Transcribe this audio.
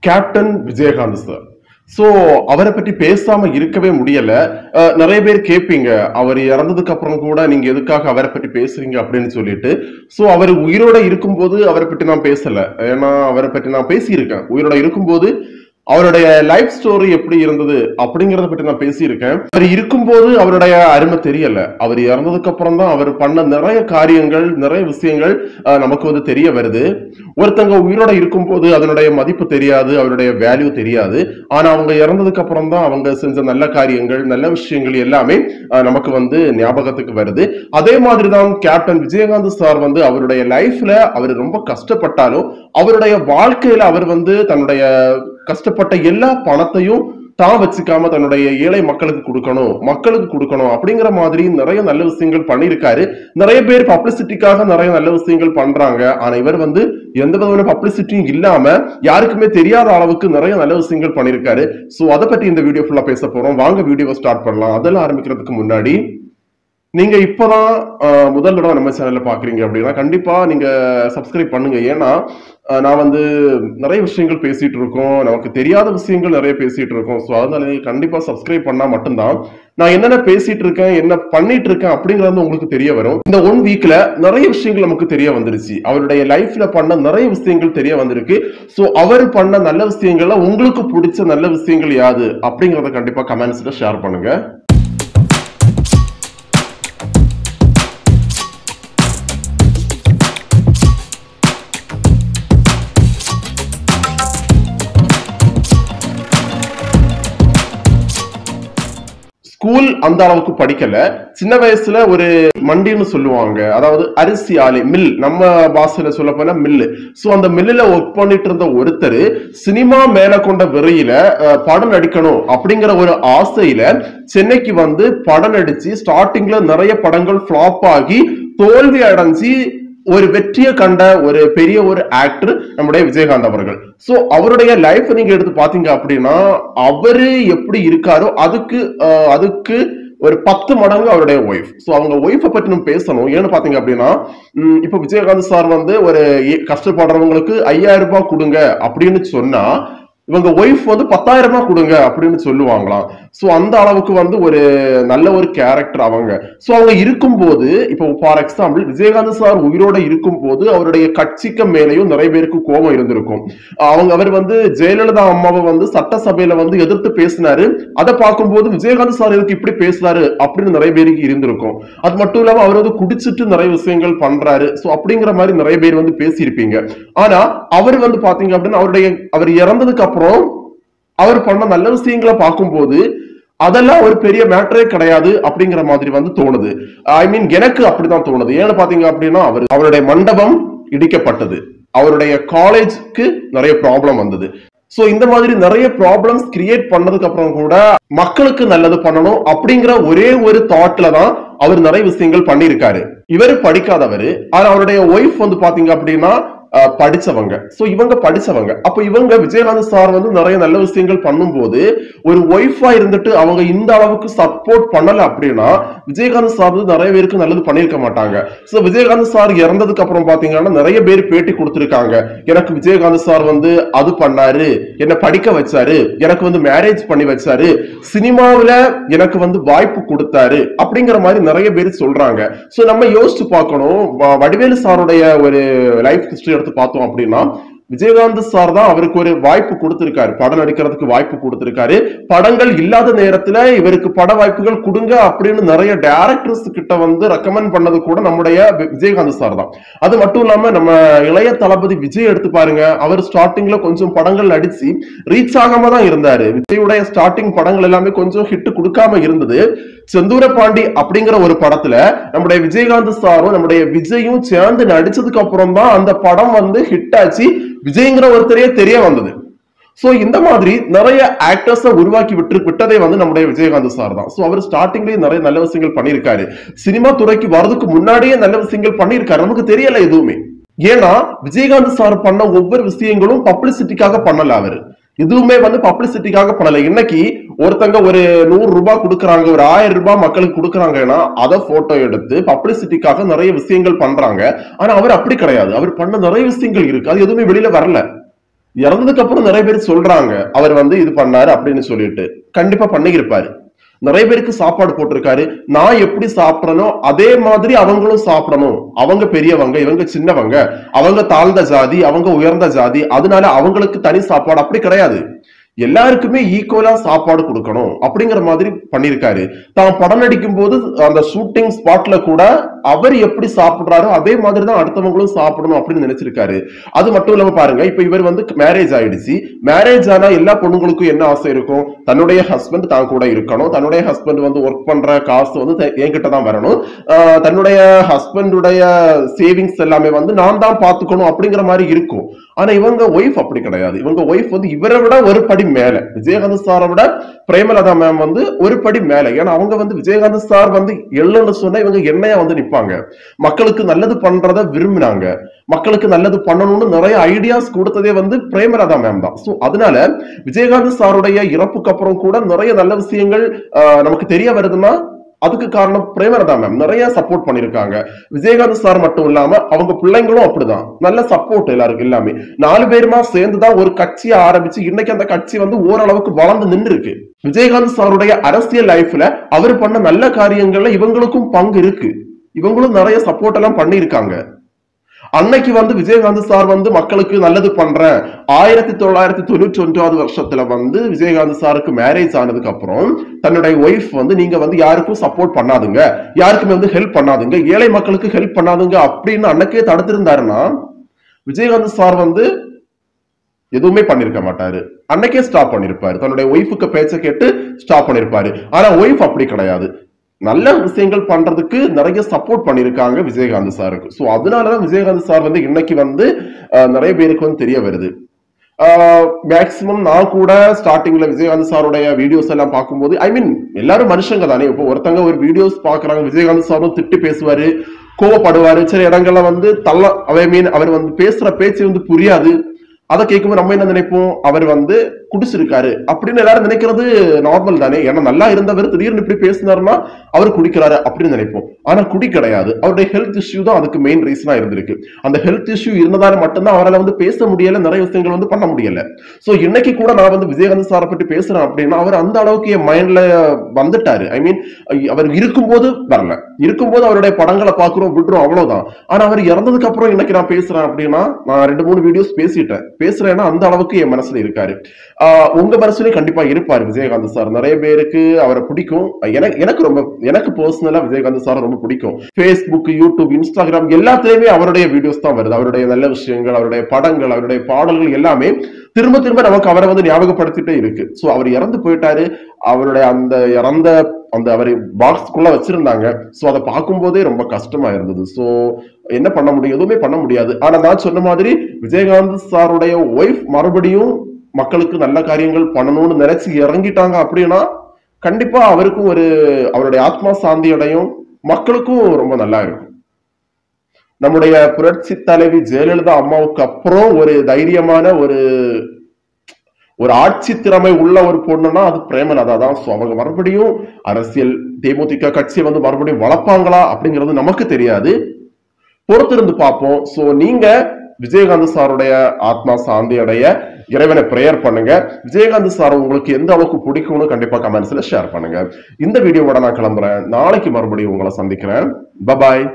Captain Vijayakanth sir. So அவரை பற்றி பேசாம இருக்கவே முடியல. நிறைய பேர் கேட்பீங்க, அவர் இறந்ததுக்கு அப்புறம் கூட நீங்க எதுக்காக அவரை பற்றி பேசுறீங்க அப்படின்னு சொல்லிட்டு. சோ அவர் உயிரோட இருக்கும்போது அவரை பற்றி நான் பேசல. ஏன்னா அவரை பற்றி நான் பேசியிருக்கேன். உயிரோட இருக்கும்போது அவருடைய லைஃப் ஸ்டோரி எப்படி இருந்தது அப்படிங்கறத பற்றி நான் பேசியிருக்கேன். அவர் இருக்கும்போது அவருடைய அருமை தெரியல. அவர் இறந்ததுக்கு அப்புறம் தான் அவர் பண்ண நிறைய காரியங்கள், நிறைய விஷயங்கள் நமக்கு வந்து தெரிய வருது. ஒருத்தங்க உயிரோட இருக்கும்போது அதனுடைய மதிப்பு தெரியாது, அவருடைய வேல்யூ தெரியாது. ஆனா அவங்க இறந்ததுக்கு அப்புறம் தான் அவங்க செஞ்ச நல்ல காரியங்கள், நல்ல விஷயங்கள் எல்லாமே நமக்கு வந்து ஞாபகத்துக்கு வருது. அதே மாதிரிதான் கேப்டன் விஜயகாந்த் சார் வந்து அவருடைய லைஃப்ல அவர் ரொம்ப கஷ்டப்பட்டாலும் அவருடைய வாழ்க்கையில அவர் வந்து தன்னுடைய கஷ்டப்பட்ட எல்லா பணத்தையும் தான் வச்சுக்காம தன்னுடைய ஏழை மக்களுக்கு கொடுக்கணும் அப்படிங்கிற மாதிரி நிறைய நல்ல விஷயங்கள் பண்ணியிருக்காரு. நிறைய பேர் பப்ளிசிட்டிக்காக நிறைய நல்ல விஷயங்கள் பண்றாங்க. ஆனா இவர் வந்து எந்த விதமான பப்ளிசிட்டியும் இல்லாம யாருக்குமே தெரியாத அளவுக்கு நிறைய நல்ல விஷயங்கள் பண்ணியிருக்காரு. சோ அதை பத்தி இந்த வீடியோ ஃபுல்லா பேச போறோம். வாங்க வீடியோவை ஸ்டார்ட் பண்ணலாம். அதெல்லாம் ஆரம்பிக்கிறதுக்கு முன்னாடி நீங்க இப்பதான் முதல் தடவை நம்ம சேனல்ல பாக்குறீங்க அப்படின்னா கண்டிப்பா நீங்க சப்ஸ்கிரைப் பண்ணுங்க. ஏன்னா நான் வந்து நிறைய விஷயங்கள் பேசிட்டு இருக்கோம், நமக்கு தெரியாத விஷயங்கள் நிறைய பேசிட்டு இருக்கோம். ஸோ அதனால நீங்க கண்டிப்பா சப்ஸ்கிரைப் பண்ணா மட்டும்தான் நான் என்னென்ன பேசிட்டு இருக்கேன், என்ன பண்ணிட்டு இருக்கேன் அப்படிங்கிறது உங்களுக்கு தெரிய வரும். இந்த 1 வீக்ல நிறைய விஷயங்கள் நமக்கு தெரிய வந்துருச்சு. அவருடைய லைஃப்ல பண்ண நிறைய விஷயங்கள் தெரிய வந்திருக்கு. ஸோ அவர் பண்ண நல்ல விஷயங்கள்ல உங்களுக்கு பிடிச்ச நல்ல விஷயங்கள் யாது அப்படிங்கறத கண்டிப்பா கமெண்ட்ஸ்ல ஷேர் பண்ணுங்க. ஸ்கூல் அந்த அளவுக்கு படிக்கல. சின்ன வயசுல ஒரு மண்டின்னு சொல்லுவாங்க, அதாவது அரிசி ஆலை மில், நம்ம பாஷையில சொல்ல போனா மில்லு. சோ அந்த மில்லுல ஒர்க் பண்ணிட்டு இருந்த ஒருத்தர் சினிமா மேல கொண்ட வெறியில படம் நடிக்கணும் அப்படிங்கிற ஒரு ஆசையில சென்னைக்கு வந்து படம் நடிச்சு ஸ்டார்டிங்ல நிறைய படங்கள் ஃபிளாப் ஆகி தோல்வி அடைஞ்சு ஒரு வெற்றியை கண்ட ஒரு பெரிய ஒரு ஆக்டர் நம்முடைய விஜயகாந்த் அவர்கள். சோ அவருடைய லைஃப் நீங்க எடுத்து பாத்தீங்க அப்படின்னா அவரு எப்படி இருக்காரோ அதுக்கு ஒரு 10 மடங்கு அவருடைய ஒய்ஃப். சோ அவங்க ஒய்ஃபை பத்தி நம்ம பேசணும். ஏன்னு பாத்தீங்க அப்படின்னா இப்ப விஜயகாந்த் சார் வந்து ஒரு கஷ்டப்படுறவங்களுக்கு 5000 ரூபாய் கொடுங்க அப்படின்னு சொன்னா இவங்க ஒய்ஃப் வந்து 10,000 ரூபாய் கொடுங்க அப்படின்னு சொல்லுவாங்களாம். சோ அந்த அளவுக்கு வந்து ஒரு நல்ல ஒரு கேரக்டர் அவங்க. சோ அவங்க இருக்கும்போது இப்போ ஃபார் எக்ஸாம்பிள் விஜயகாந்த் சார் உயிரோட இருக்கும்போது அவருடைய கட்சிக்கு மேலேயும் நிறைய பேருக்கு கோபம் இருந்திருக்கும். அவர் வந்து ஜெயலலிதா அம்மாவை வந்து சட்டசபையில வந்து எதிர்த்து பேசினாரு. அதை பார்க்கும்போது விஜயகாந்த் சார் எதுக்கு இப்படி பேசுறாரு அப்படின்னு நிறைய பேருக்கு இருந்திருக்கும். அது மட்டும் இல்லாம அவர் வந்து குடிச்சிட்டு நிறைய விஷயங்கள் பண்றாரு. சோ அப்படிங்கிற மாதிரி நிறைய பேர் வந்து பேசியிருப்பீங்க. ஆனா அவர் வந்து பாத்தீங்க அப்படின்னா அவர் இறந்ததுக்கு அப்புறம் அவர் பண்ண நல்ல விஷயங்களை பார்க்கும்போது அதெல்லாம் ஒரு பெரிய மேட்டரே கிடையாது அப்படிங்கிற மாதிரி வந்து தோணுது. ஐ மீன் எனக்கு அப்படிதான் தோணுது. ஏன்னு பாத்தீங்க அப்படின்னா அவருடைய மண்டபம் இடிக்கப்பட்டது, அவருடைய காலேஜ்க்கு நிறைய ப்ராப்ளம் வந்தது. சோ இந்த மாதிரி நிறைய ப்ராப்ளம்ஸ் கிரியேட் பண்ணதுக்கு அப்புறம் கூட மக்களுக்கு நல்லது பண்ணணும் அப்படிங்கிற ஒரே ஒரு தாட்ல தான் அவர் நிறைய விஷயங்கள் பண்ணியிருக்காரு. இவர் படிக்காதவர், ஆனா அவருடைய ஒய்ஃப் வந்து பாத்தீங்க அப்படின்னா படிச்சவங்க. சோ இவங்க படிச்சவங்க. அப்ப இவங்க விஜயகாந்த் சார் வந்து நிறைய நல்ல விஷயங்கள் பண்ணும்போது ஒரு ஒய்ஃபா இருந்துட்டு அவங்க இந்த அளவுக்கு சப்போர்ட் பண்ணல அப்படின்னா விஜயகாந்த் சார் வந்து நிறைய பேருக்கு நல்லது பண்ணிருக்க மாட்டாங்க. சோ விஜயகாந்த் சார் இறந்ததுக்கு அப்புறம் பாத்தீங்கன்னா நிறைய பேர் பேட்டி கொடுத்திருக்காங்க. எனக்கு விஜயகாந்த் சார் வந்து அது பண்ணாரு, என்ன படிக்க வச்சாரு, எனக்கு வந்து மேரேஜ் பண்ணி வச்சாரு, சினிமாவில எனக்கு வந்து வாய்ப்பு கொடுத்தாரு அப்படிங்கிற மாதிரி நிறைய பேர் சொல்றாங்க. சோ நம்ம யோசிச்சு பார்க்கணும். வடிவேலு சாருடைய ஒரு லைஃப் ஹிஸ்டரி பார்த்தோம் அப்படின்னா விஜயகாந்த் சார் தான் அவருக்கு ஒரு வாய்ப்பு கொடுத்திருக்காரு, படம் நடிக்கிறதுக்கு வாய்ப்பு கொடுத்திருக்காரு. படங்கள் இல்லாத நேரத்துல இவருக்கு பட வாய்ப்புகள் கொடுங்க அப்படின்னு நிறைய டைரக்டர்ஸ் கிட்ட வந்து ரெக்கமெண்ட் பண்ணது கூட நம்முடைய விஜயகாந்த் சார் தான். அது மட்டும் இல்லாம நம்ம இளைய தளபதி விஜய் எடுத்து பாருங்க, அவர் ஸ்டார்டிங்ல கொஞ்சம் படங்கள் நடிச்சு ரீச் ஆகாம தான் இருந்தாரு. விஜயுடைய ஸ்டார்டிங் படங்கள் எல்லாமே கொஞ்சம் ஹிட் கொடுக்காம இருந்தது. செந்தூர பாண்டி அப்படிங்கிற ஒரு படத்துல நம்முடைய விஜயகாந்த் சாரும் நம்முடைய விஜயும் சேர்ந்து நடிச்சதுக்கு அப்புறம் தான் அந்த படம் வந்து ஹிட் ஆச்சு, விஜய்ங்கிற ஒருத்தரையே தெரிய வந்தது. சோ இந்த மாதிரி நிறைய ஆக்டர்ஸை உருவாக்கி விட்டதே வந்து நம்முடைய விஜயகாந்த் சார் தான். சோ அவர் ஸ்டார்டிங்லயே நிறைய நல்ல விஷயங்கள் பண்ணியிருக்காரு. சினிமா துறைக்கு வரதுக்கு முன்னாடியே நல்ல விஷயங்கள் பண்ணியிருக்காரு, நமக்கு தெரியல எதுவுமே. ஏன்னா விஜயகாந்த் சார் பண்ண ஒவ்வொரு விஷயங்களும் பப்ளிசிட்டிக்காக பண்ணல. அவரு எதுவுமே வந்து பப்ளிசிட்டிக்காக பண்ணல. இன்னைக்கு ஒருத்தங்க ஒரு 100 ரூபாய் கொடுக்குறாங்க, ஒரு 1000 ரூபாய் மக்களுக்கு கொடுக்குறாங்கன்னா அதை போட்டோ எடுத்து பப்ளிசிட்டிக்காக நிறைய விஷயங்கள் பண்றாங்க. ஆனா அவர் அப்படி கிடையாது. அவர் பண்ண நிறைய விஷயங்கள் இருக்கு, அது எதுவுமே வெளியில வரல. இறந்ததுக்கு அப்புறம் நிறைய பேர் சொல்றாங்க அவர் வந்து இது பண்ணாரு அப்படின்னு சொல்லிட்டு. கண்டிப்பா பண்ணியிருப்பாரு. நிறைய பேருக்கு சாப்பாடு போட்டிருக்காரு. நான் எப்படி சாப்பிடறனோ அதே மாதிரி அவங்களும் சாப்பிடணும். அவங்க பெரியவங்க, இவங்க சின்னவங்க, அவங்க தாழ்ந்த ஜாதி, அவங்க உயர்ந்த ஜாதி, அதனால அவங்களுக்கு தனி சாப்பாடு அப்படி கிடையாது. எல்லாருக்குமே ஈக்குவலா சாப்பாடு கொடுக்கணும் அப்படிங்கிற மாதிரி பண்ணிருக்காரு. தான் படம் நடிக்கும் போது அந்த ஷூட்டிங் ஸ்பாட்ல கூட அவர் எப்படி சாப்பிடுறாரோ அதே மாதிரிதான் அடுத்தவங்களும் சாப்பிடணும் அப்படின்னு நினைச்சிருக்காரு. அது மட்டும் இல்லாம பாருங்க, இப்ப இவர் வந்து மேரேஜ் ஆயிடுச்சு. மேரேஜ் ஆனா எல்லா பொண்ணுங்களுக்கும் என்ன ஆசை இருக்கும்? தன்னுடைய ஹஸ்பண்ட் தான் கூட இருக்கணும், தன்னுடைய ஹஸ்பண்ட் வந்து ஒர்க் பண்ற காசு வந்து என்கிட்ட தான் வரணும், தன்னுடைய ஹஸ்பண்டுடைய சேவிங்ஸ் எல்லாமே வந்து நான் தான் பாத்துக்கணும் அப்படிங்கிற மாதிரி இருக்கும். ஆனா இவங்க ஒய்ஃப் அப்படி கிடையாது. இவங்க ஒய்ஃப் வந்து இவரை விட ஒரு படி மேல, விஜயகாந்த் சாரை விட பிரேமலதா மேம் வந்து ஒரு படி மேல. ஏன்னா அவங்க வந்து விஜயகாந்த் சார் வந்து எள்ளுன்னு சொன்னா இவங்க எண்ணெயா வந்து நிப்பாங்க. மக்களுக்கு நல்லது பண்றத விரும்பினாங்க. மக்களுக்கு நல்லது பண்ணணும்னு நிறைய ஐடியாஸ் கொடுத்ததே வந்து பிரேமலதா மேம் தான். சோ அதனால விஜயகாந்த் சாருடைய இறப்புக்கு அப்புறம் கூட நிறைய நல்ல விஷயங்கள் நமக்கு தெரிய வருதுன்னா அதுக்கு காரணம் பிரேமலதா மேம் நிறைய சப்போர்ட் பண்ணிருக்காங்க. விஜயகாந்த் சார் மட்டும் இல்லாம அவங்க பிள்ளைங்களும் அப்படிதான் நல்ல சப்போர்ட் எல்லாருக்கும். எல்லாமே 4 பேருமா சேர்ந்துதான் ஒரு கட்சியை ஆரம்பிச்சு இன்னைக்கு அந்த கட்சி வந்து ஓரளவுக்கு வளர்ந்து நின்று இருக்கு. விஜயகாந்த் சாருடைய அரசியல் லைஃப்ல அவர் பண்ண நல்ல காரியங்கள்ல இவங்களுக்கும் பங்கு இருக்கு. இவங்களும் நிறைய சப்போர்ட் எல்லாம் பண்ணிருக்காங்க. அன்னைக்கு வந்து விஜயகாந்த் சார் வந்து மக்களுக்கு நல்லது பண்றேன் 1991 வருஷத்துல வந்து விஜயகாந்த் சாருக்கு மேரேஜ் ஆனதுக்கு அப்புறம் தன்னுடைய ஒய்ஃப் வந்து நீங்க வந்து யாருக்கும் சப்போர்ட் பண்ணாதுங்க, யாருக்குமே வந்து ஹெல்ப் பண்ணாதுங்க, ஏழை மக்களுக்கு ஹெல்ப் பண்ணாதுங்க அப்படின்னு அன்னைக்கே தடுத்திருந்தாருன்னா விஜயகாந்த் சார் வந்து எதுவுமே பண்ணிருக்க மாட்டாரு. அன்னைக்கே ஸ்டாப் பண்ணிருப்பாரு. தன்னுடைய ஒய்ஃபுக்கு பேச்ச கேட்டு ஸ்டாப் பண்ணிருப்பாரு. ஆனா ஒய்ஃப் அப்படி கிடையாது. நல்ல விஷயங்கள் பண்றதுக்கு நிறைய சப்போர்ட் பண்ணிருக்காங்க விஜயகாந்த் சாருக்கு. சோ அதனாலதான் விஜயகாந்த் சார் வந்து இன்னைக்கு வந்து நிறைய பேருக்கு வந்து தெரிய வருது. மேக்சிமம் நான் கூட ஸ்டார்டிங்ல விஜயகாந்த் சாருடைய வீடியோஸ் எல்லாம் பார்க்கும்போது எல்லாரும் மனுஷங்க தானே. இப்போ ஒருத்தங்க ஒரு வீடியோஸ் பாக்குறாங்க, விஜயகாந்த் சாரும் திட்டு பேசுவாரு, கோவப்படுவாரு, சில இடங்கள்ல வந்து அவர் வந்து பேசுற பேச்சு வந்து புரியாது. அதை கேட்கும்போது நம்ம என்ன நினைப்போம், அவர் வந்து குடிச்சிருக்காரு அப்படின்னு எல்லாரும் நினைக்கிறது நார்மல் தானே. ஏன்னா நல்லா இருந்தவர் திடீர்னு இப்படி பேசினாருன்னா அவர் குடிக்கிறாரு அப்படின்னு நினைப்போம். ஆனா குடி கிடையாது, அவருடைய ஹெல்த் இஷ்யூ தான் அதுக்கு மெயின் ரீசனா இருந்திருக்கு. அந்த ஹெல்த் இஷ்யூ இருந்ததால மட்டும்தான் அவரால் வந்து பேச முடியல, நிறைய விஷயங்கள் வந்து பண்ண முடியல. சோ இன்னைக்கு கூட நான் வந்து விஜயகாந்த் சாரை பற்றி பேசுறேன் அப்படின்னா அவர் அந்த அளவுக்கு என் மைண்ட்ல வந்துட்டாரு. அவர் இருக்கும்போது வரல, இருக்கும்போது அவருடைய படங்களை பாக்குறோம் விடுறோம் அவ்வளவுதான். ஆனா அவர் இறந்ததுக்கு அப்புறம் இன்னைக்கு நான் பேசுறேன் அப்படின்னா நான் 2-3 வீடியோஸ் பேசுறேன்னா அந்த அளவுக்கு என் மனசுல இருக்காரு. உங்க மனசுலயும் கண்டிப்பா இருப்பாரு விஜயகாந்த் சார். நிறைய பேருக்கு அவரை பிடிக்கும். எனக்கு பர்சனலா விஜயகாந்த் சார் ரொம்ப பிடிக்கும். Facebook, யூடியூப், இன்ஸ்டாகிராம் எல்லாத்துலயுமே அவருடைய வீடியோஸ் தான் வருது. அவருடைய நல்ல விஷயங்கள், அவருடைய படங்கள், அவருடைய பாடல்கள் எல்லாமே திரும்ப திரும்ப நமக்கு அவரை வந்து ஞாபகப்படுத்திட்டே இருக்கு. சோ அவர் இறந்து போயிட்டாரு. அவருடைய அந்த இறந்த அந்த அவர் பாக்ஸ்குள்ள வச்சிருந்தாங்க. சோ அதை பார்க்கும் போதே ரொம்ப கஷ்டமா இருந்தது. சோ என்ன பண்ண முடியும், எதுவுமே பண்ண முடியாது. ஆனா நான் சொன்ன மாதிரி விஜயகாந்த் சாருடைய ஒய்ஃப் மறுபடியும் மக்களுக்கு நல்ல காரியங்கள் பண்ணணும்னு நினைச்சு இறங்கிட்டாங்க அப்படின்னா கண்டிப்பா அவருக்கும் அவருடைய ஆத்மா சாந்தியடையும், மக்களுக்கும் ரொம்ப நல்லா இருக்கும். நம்முடைய புரட்சி தலைவி ஜெயலலிதா அம்மாவுக்கு அப்புறம் ஒரு தைரியமான ஒரு ஆட்சி திறமை உள்ள ஒரு பொண்ணுன்னா அது பிரேமலதா தான். சோ அவங்க மறுபடியும் அரசியல் தேமுதிக கட்சியை வந்து மறுபடியும் வளர்ப்பாங்களா அப்படிங்கிறது நமக்கு தெரியாது, பொறுத்திருந்து பார்ப்போம். சோ நீங்க விஜயகாந்த் சாருடைய ஆத்மா சாந்தி அடைய இறைவனை பிரேயர் பண்ணுங்க. விஜயகாந்த் சார் உங்களுக்கு எந்த அளவுக்கு பிடிக்கும்னு கண்டிப்பா கமெண்ட்ஸ்ல ஷேர் பண்ணுங்க. இந்த வீடியோவோட நான் கிளம்புறேன். நாளைக்கு மறுபடியும் உங்களை சந்திக்கிறேன். பபாய்.